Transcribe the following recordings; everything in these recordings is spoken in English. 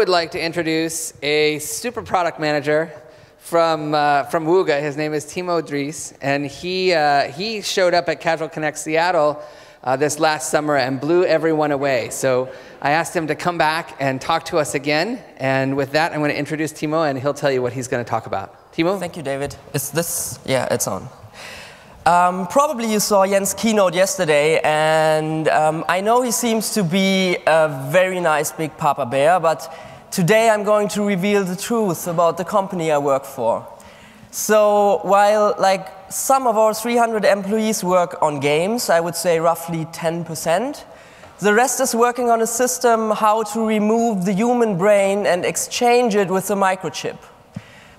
would like to introduce a super product manager from Wooga. His name is Timo Dries, and he showed up at Casual Connect Seattle this last summer and blew everyone away. So I asked him to come back and talk to us again. And with that, I'm going to introduce Timo, and he'll tell you what he's going to talk about. Timo? Thank you, David. Is this? Yeah, it's on. Probably you saw Jens' keynote yesterday, and I know he seems to be a very nice big Papa Bear, but today I'm going to reveal the truth about the company I work for. So while some of our 300 employees work on games, I would say roughly 10%, the rest is working on a system how to remove the human brain and exchange it with a microchip.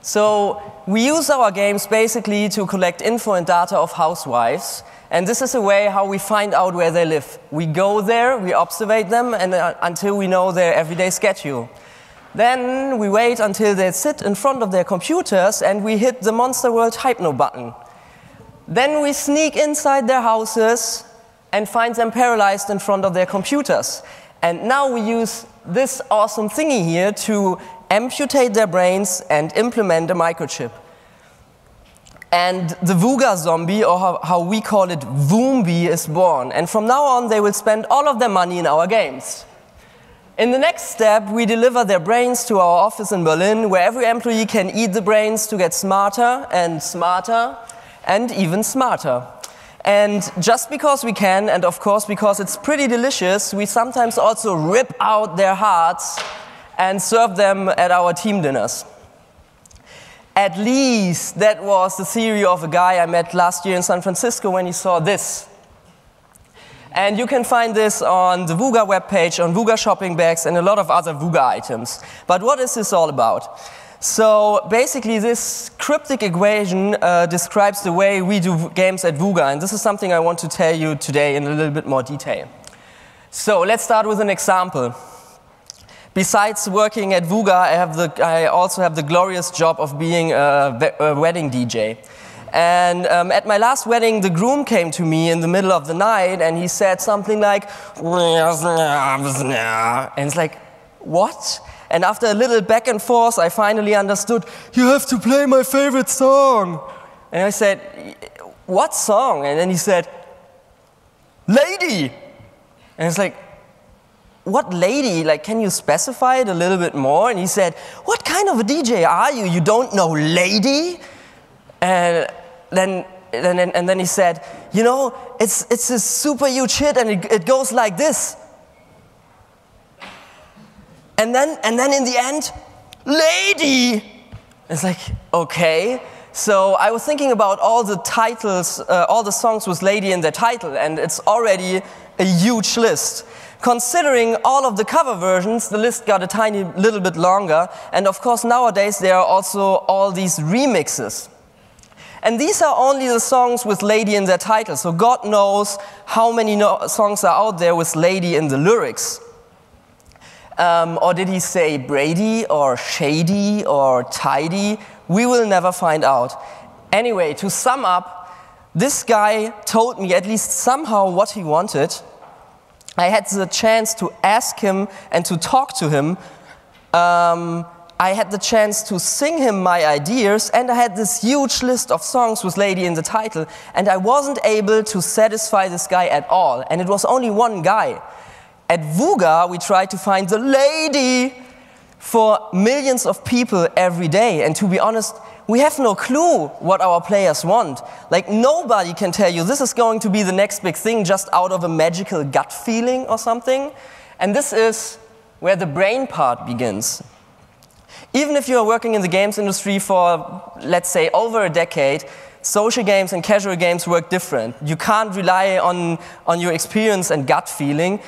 So we use our games basically to collect info and data of housewives, and this is a way how we find out where they live. We go there, we observe them, and until we know their everyday schedule. Then we wait until they sit in front of their computers and we hit the Monster World Hypno button. Then we sneak inside their houses and find them paralyzed in front of their computers. And now we use this awesome thingy here to amputate their brains and implement a microchip. And the Wooga zombie, or how we call it, Woombi, is born. And from now on, they will spend all of their money in our games. In the next step, we deliver their brains to our office in Berlin, where every employee can eat the brains to get smarter and smarter and even smarter. And just because we can, and of course because it's pretty delicious, we sometimes also rip out their hearts and serve them at our team dinners. At least that was the theory of a guy I met last year in San Francisco when he saw this. And you can find this on the Wooga webpage, on Wooga shopping bags, and a lot of other Wooga items. But what is this all about? So basically this cryptic equation describes the way we do games at Wooga, and this is something I want to tell you today in a little bit more detail. So let's start with an example. Besides working at Wooga, I also have the glorious job of being a wedding DJ. And at my last wedding, the groom came to me in the middle of the night and he said something like, and it's like, what? And after a little back and forth, I finally understood, you have to play my favorite song. And I said, what song? And then he said, Lady. And it's like, what lady? Like, can you specify it a little bit more? And he said, what kind of a DJ are you? You don't know Lady? And then he said, you know, it's a super huge hit and it goes like this. And then in the end, Lady! It's like, okay. So I was thinking about all the titles, all the songs with Lady in their title, and it's already a huge list. Considering all of the cover versions, the list got a tiny little bit longer, and of course nowadays there are also all these remixes. And these are only the songs with Lady in their title, so God knows how many songs are out there with Lady in the lyrics. Or did he say Brady, or Shady, or Tidy? We will never find out. Anyway, to sum up, this guy told me at least somehow what he wanted. I had the chance to ask him and to talk to him. I had the chance to sing him my ideas, and I had this huge list of songs with Lady in the title, and I wasn't able to satisfy this guy at all, and it was only one guy. At Wooga, we tried to find the lady for millions of people every day, and to be honest, we have no clue what our players want. Like, nobody can tell you this is going to be the next big thing just out of a magical gut feeling or something. And this is where the brain part begins. Even if you are working in the games industry for, let's say, over a decade, social games and casual games work different. You can't rely on your experience and gut feeling.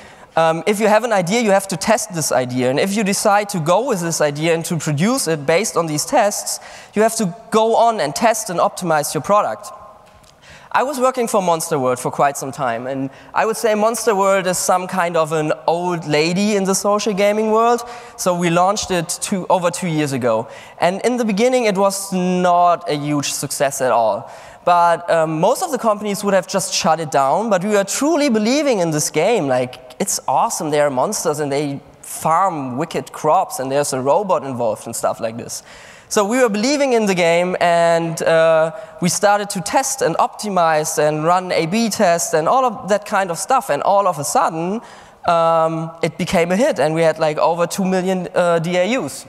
If you have an idea, you have to test this idea. And if you decide to go with this idea and to produce it based on these tests, you have to go on and test and optimize your product. I was working for Monster World for quite some time, and I would say Monster World is some kind of an old lady in the social gaming world. So we launched it over 2 years ago. And in the beginning, it was not a huge success at all. But most of the companies would have just shut it down, but we were truly believing in this game. Like, it's awesome, they are monsters and they farm wicked crops and there's a robot involved and stuff like this. So we were believing in the game, and we started to test and optimize and run A/B tests and all of that kind of stuff. And all of a sudden, it became a hit, and we had like over 2 million DAUs.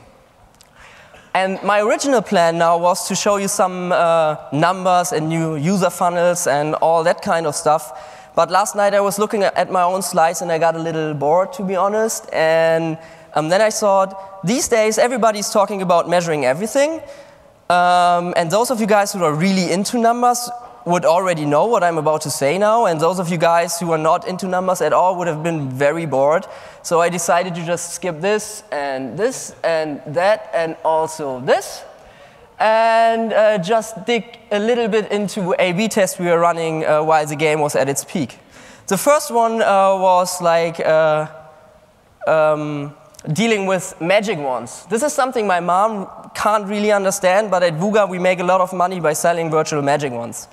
And my original plan now was to show you some numbers and new user funnels and all that kind of stuff. But last night I was looking at my own slides and I got a little bored, to be honest. And then I thought, these days everybody's talking about measuring everything. And those of you guys who are really into numbers would already know what I'm about to say now. And those of you guys who are not into numbers at all would have been very bored. So I decided to just skip this and that and also this. And just dig a little bit into A/B tests we were running while the game was at its peak. The first one was like dealing with magic wands. This is something my mom can't really understand, but at Wooga we make a lot of money by selling virtual magic wands.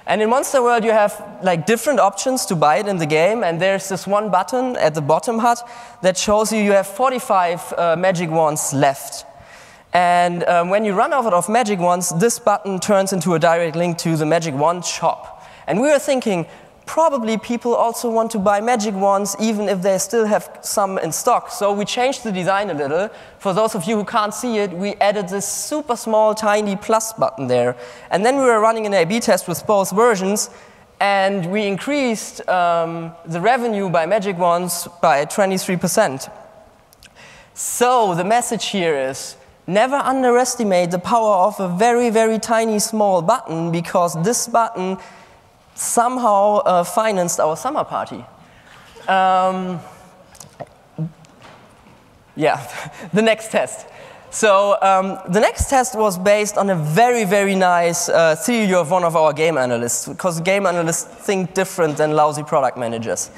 And in Monster World you have like different options to buy it in the game, and there's this one button at the bottom HUD that shows you have 45 magic wands left. And when you run out of magic wands, this button turns into a direct link to the magic wand shop. And we were thinking, probably people also want to buy magic wands even if they still have some in stock. So we changed the design a little. For those of you who can't see it, we added this super small, tiny plus button there. And then we were running an A/B test with both versions, and we increased the revenue by magic wands by 23%. So the message here is, never underestimate the power of a very, very tiny small button, because this button somehow financed our summer party. Yeah, the next test. So the next test was based on a very, very nice theory of one of our game analysts, because game analysts think different than lousy product managers.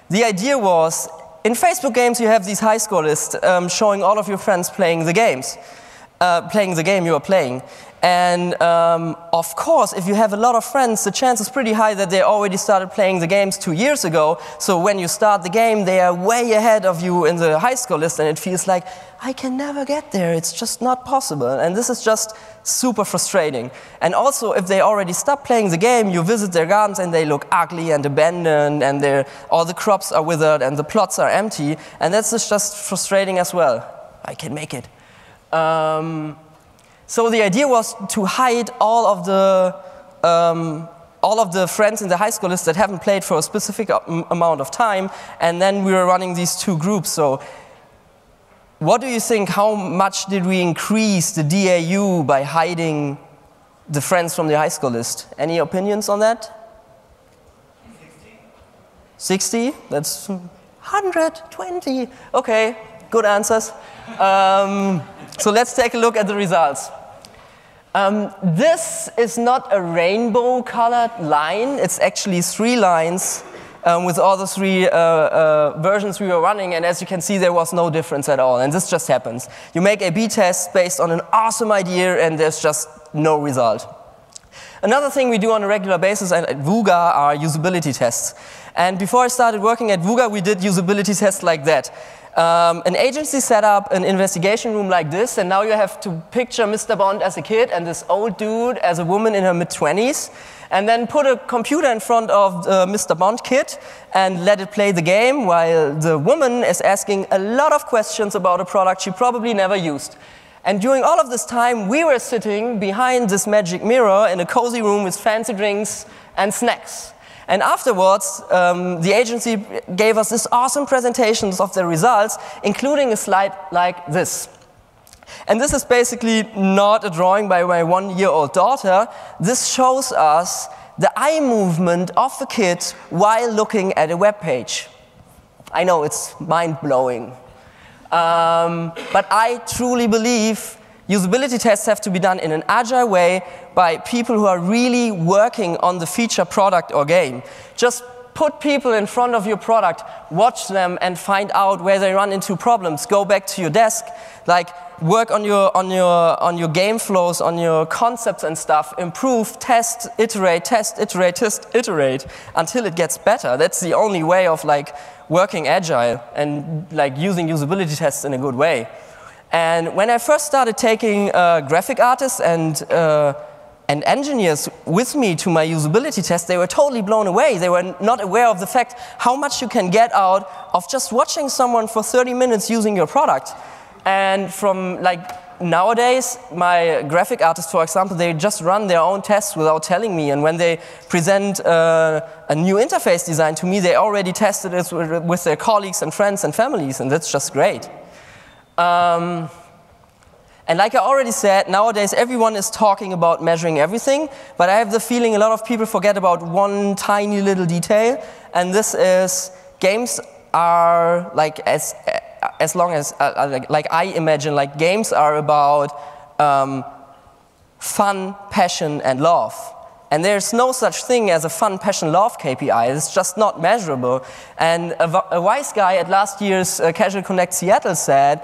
The idea was, in Facebook games you have these high score lists showing all of your friends playing the games. Playing the game you are playing. And of course, if you have a lot of friends, the chance is pretty high that they already started playing the games 2 years ago. So when you start the game, they are way ahead of you in the high score list, and it feels like, I can never get there, it's just not possible. And this is just super frustrating. And also, if they already stopped playing the game, you visit their gardens and they look ugly and abandoned, and all the crops are withered and the plots are empty. And that's just frustrating as well. I can make it. So the idea was to hide all of the friends in the high school list that haven't played for a specific amount of time, and then we were running these two groups. So what do you think, how much did we increase the DAU by hiding the friends from the high school list? Any opinions on that? 60? That's 120. Okay, good answers. So let's take a look at the results. This is not a rainbow-colored line. It's actually 3 lines with all the 3 versions we were running. And as you can see, there was no difference at all. And this just happens. You make A/B tests based on an awesome idea, and there's just no result. Another thing we do on a regular basis at Wooga are usability tests. And before I started working at Wooga, we did usability tests like that. An agency set up an investigation room like this, and now you have to picture Mr. Bond as a kid and this old dude as a woman in her mid-20s, and then put a computer in front of Mr. Bond kid and let it play the game while the woman is asking a lot of questions about a product she probably never used. And during all of this time, we were sitting behind this magic mirror in a cozy room with fancy drinks and snacks. And afterwards, the agency gave us this awesome presentations of the results, including a slide like this. And this is basically not a drawing by my 1-year-old daughter. This shows us the eye movement of the kid while looking at a web page. I know, it's mind-blowing. But I truly believe usability tests have to be done in an agile way by people who are really working on the feature, product, or game. Just put people in front of your product, watch them, and find out where they run into problems. Go back to your desk. Like, work on your game flows, on your concepts and stuff, improve, test, iterate, until it gets better. That's the only way of like working agile and like using usability tests in a good way. And when I first started taking graphic artists and engineers with me to my usability test, they were totally blown away. They were not aware of the fact how much you can get out of just watching someone for 30 minutes using your product. And from like nowadays, my graphic artists, for example, they just run their own tests without telling me. And when they present a new interface design to me, they already tested it with their colleagues and friends and families, and that's just great. And like I already said, nowadays everyone is talking about measuring everything, but I have the feeling a lot of people forget about one tiny little detail, and this is games are like as long as like I imagine, like games are about fun, passion, and love. And there's no such thing as a fun, passion, love KPI. It's just not measurable. And a wise guy at last year's Casual Connect Seattle said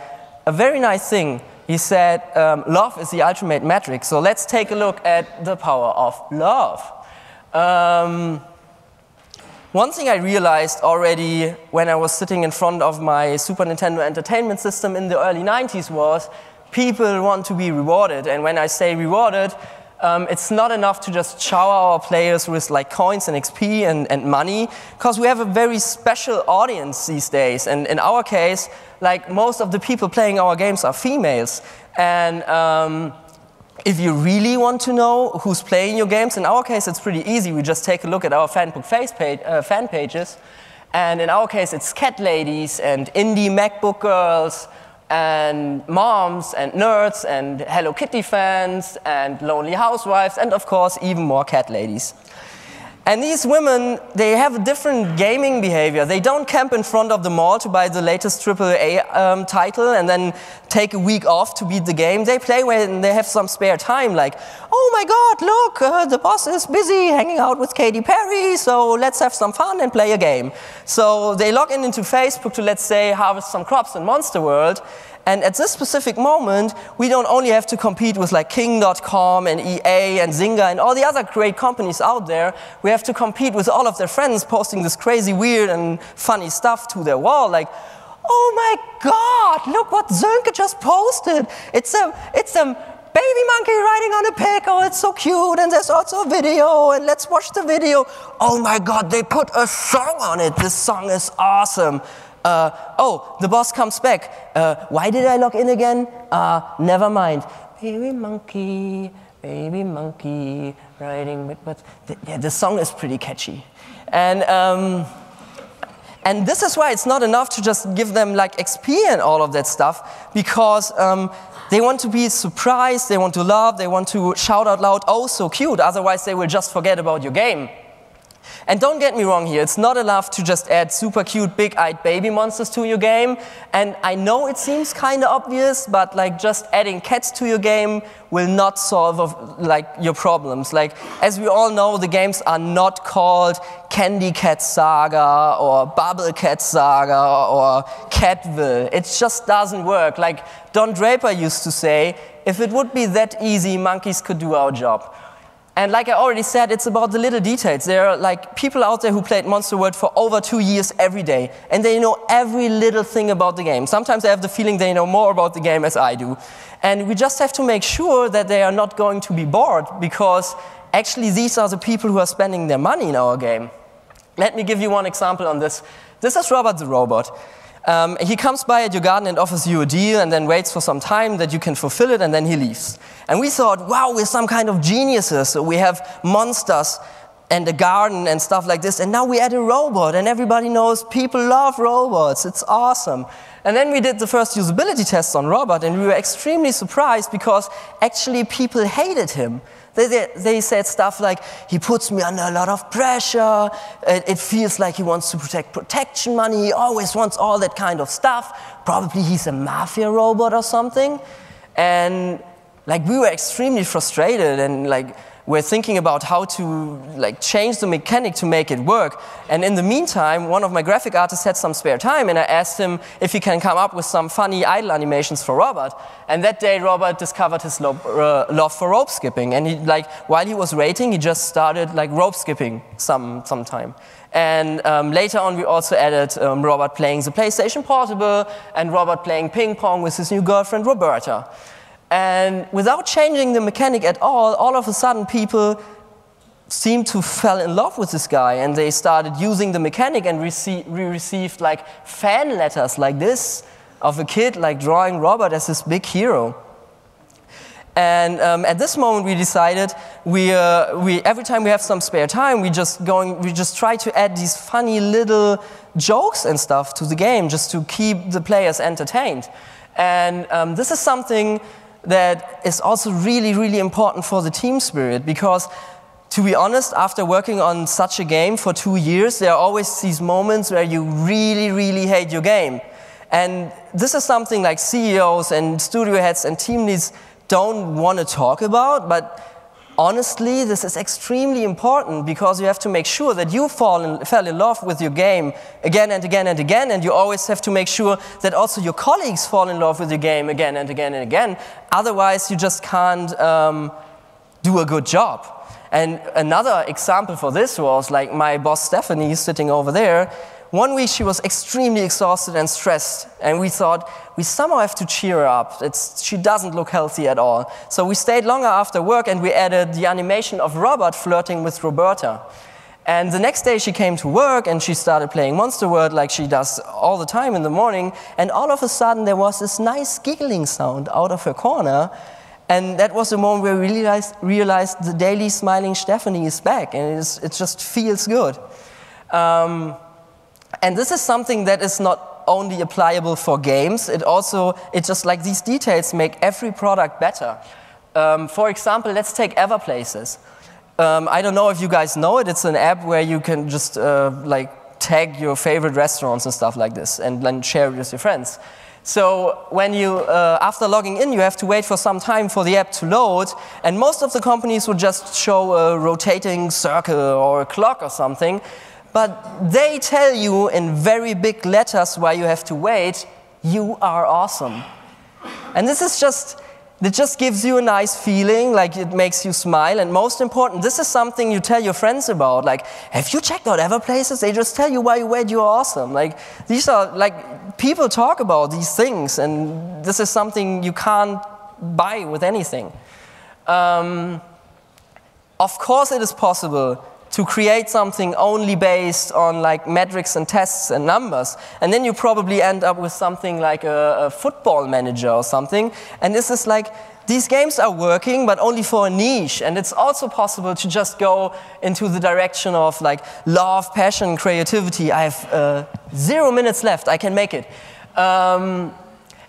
a very nice thing. He said, love is the ultimate metric. So let's take a look at the power of love. One thing I realized already when I was sitting in front of my Super Nintendo Entertainment System in the early 90s was people want to be rewarded. And when I say rewarded, it's not enough to just shower our players with like coins and XP and money, because we have a very special audience these days. And in our case, like most of the people playing our games are females. And if you really want to know who's playing your games, in our case it's pretty easy. We just take a look at our fan pages. And in our case it's cat ladies and indie MacBook girls and moms and nerds and Hello Kitty fans and lonely housewives and of course even more cat ladies. And these women, they have a different gaming behavior. They don't camp in front of the mall to buy the latest AAA title and then take a week off to beat the game. They play when they have some spare time, like, oh my god, look, the boss is busy hanging out with Katy Perry, so let's have some fun and play a game. So they log in into Facebook to, let's say, harvest some crops in Monster World. And at this specific moment, we don't only have to compete with like King.com and EA and Zynga and all the other great companies out there. We have to compete with all of their friends posting this crazy, weird and funny stuff to their wall. Like, oh my god, look what Sönke just posted. It's a baby monkey riding on a pig. Oh, it's so cute. And there's also a video. And let's watch the video. Oh my god, they put a song on it. This song is awesome. Oh, the boss comes back. Why did I log in again? Never mind. Baby monkey, riding with, but yeah, the song is pretty catchy. And this is why it's not enough to just give them like XP and all of that stuff, because they want to be surprised, they want to love, they want to shout out loud, oh, so cute, otherwise they will just forget about your game. And don't get me wrong here, it's not enough to just add super cute big-eyed baby monsters to your game. And I know it seems kind of obvious, but like just adding cats to your game will not solve like your problems. Like, as we all know, the games are not called Candy Cat Saga or Bubble Cat Saga or Catville. It just doesn't work. Like Don Draper used to say, if it would be that easy, monkeys could do our job. And like I already said, it's about the little details. There are like people out there who played Monster World for over 2 years every day, and they know every little thing about the game. Sometimes I have the feeling they know more about the game as I do. And we just have to make sure that they are not going to be bored, because actually these are the people who are spending their money in our game. Let me give you one example on this. This is Robert the Robot. He comes by at your garden and offers you a deal and then waits for some time that you can fulfill it, and then he leaves. And we thought, wow, we're some kind of geniuses. So we have monsters and a garden and stuff like this, and now we add a robot, and everybody knows people love robots. It's awesome. And then we did the first usability tests on Robot, and we were extremely surprised because actually people hated him. They said stuff like, he puts me under a lot of pressure, it feels like he wants to protect protection money, he always wants all that kind of stuff, probably he's a mafia robot or something. And like we were extremely frustrated, and like we're thinking about how to like change the mechanic to make it work. And in the meantime, one of my graphic artists had some spare time, and I asked him if he can come up with some funny idle animations for Robert. And that day, Robert discovered his love for rope skipping. And he, like, while he was rating, he just started like rope skipping sometime. And later on, we also added Robert playing the PlayStation Portable and Robert playing ping pong with his new girlfriend, Roberta. And without changing the mechanic at all of a sudden people seemed to fall in love with this guy, and they started using the mechanic, and we received like fan letters like this of a kid like drawing Robert as his big hero. And at this moment we decided every time we have some spare time we just try to add these funny little jokes and stuff to the game just to keep the players entertained. And this is something that is also really, really important for the team spirit, because to be honest, after working on such a game for 2 years, there are always these moments where you really, really hate your game. And this is something like CEOs and studio heads and team leads don't want to talk about, but honestly, this is extremely important, because you have to make sure that you fell in love with your game again and again and again, and you always have to make sure that also your colleagues fall in love with your game again and again and again. Otherwise, you just can't do a good job. And another example for this was like my boss Stephanie sitting over there. One week she was extremely exhausted and stressed, and we thought we somehow have to cheer her up. She doesn't look healthy at all. So we stayed longer after work, and we added the animation of Robert flirting with Roberta. And the next day she came to work and she started playing Monster World like she does all the time in the morning, and all of a sudden there was this nice giggling sound out of her corner. And that was the moment where we realized the daily smiling Stephanie is back, and it just feels good. And this is something that is not only applicable for games, it's just like these details make every product better. For example, let's take Everplaces. I don't know if you guys know it, it's an app where you can just like tag your favorite restaurants and stuff like this, and then share it with your friends. So when you, after logging in, you have to wait for some time for the app to load, and most of the companies would just show a rotating circle or a clock or something. But they tell you in very big letters why you have to wait, you are awesome. And this is it just gives you a nice feeling, like it makes you smile. And most important, this is something you tell your friends about. Like, have you checked out Everplaces? They just tell you why you wait, you're awesome. Like, these are, like, people talk about these things, and this is something you can't buy with anything. Of course it is possible to create something only based on like metrics and tests and numbers, and then you probably end up with something like a football manager or something. And this is like, these games are working, but only for a niche. And it's also possible to just go into the direction of like love, passion, creativity. I have 0 minutes left, I can make it.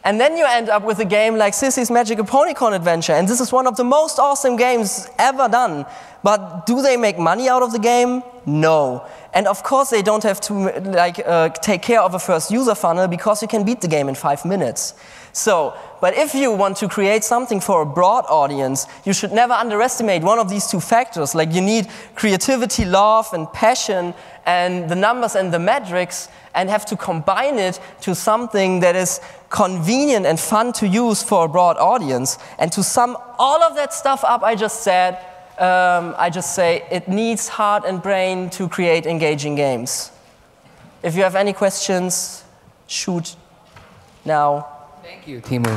And then you end up with a game like Sissy's Magical Ponycorn Adventure, and this is one of the most awesome games ever done. But do they make money out of the game? No. And of course they don't have to like take care of a first user funnel, because you can beat the game in 5 minutes. So, but if you want to create something for a broad audience, you should never underestimate one of these two factors. Like, you need creativity, love, and passion, and the numbers and the metrics, and have to combine it to something that is convenient and fun to use for a broad audience. And to sum all of that stuff up I just said, I just say it needs heart and brain to create engaging games. If you have any questions, shoot now. Thank you, Timo.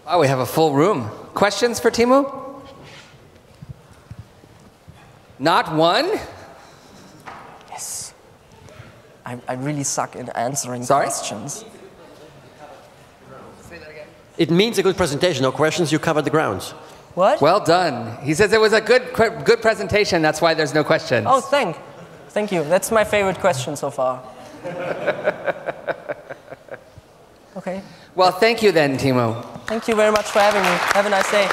Wow, we have a full room. Questions for Timo? Not one? Yes. I really suck in answering Sorry? questions. Say that again. It means a good presentation. No questions, you covered the grounds. What? Well done. He says it was a good presentation, that's why there's no questions. Oh, thank you. That's my favorite question so far. Okay. Well, thank you then, Timo. Thank you very much for having me. Have a nice day.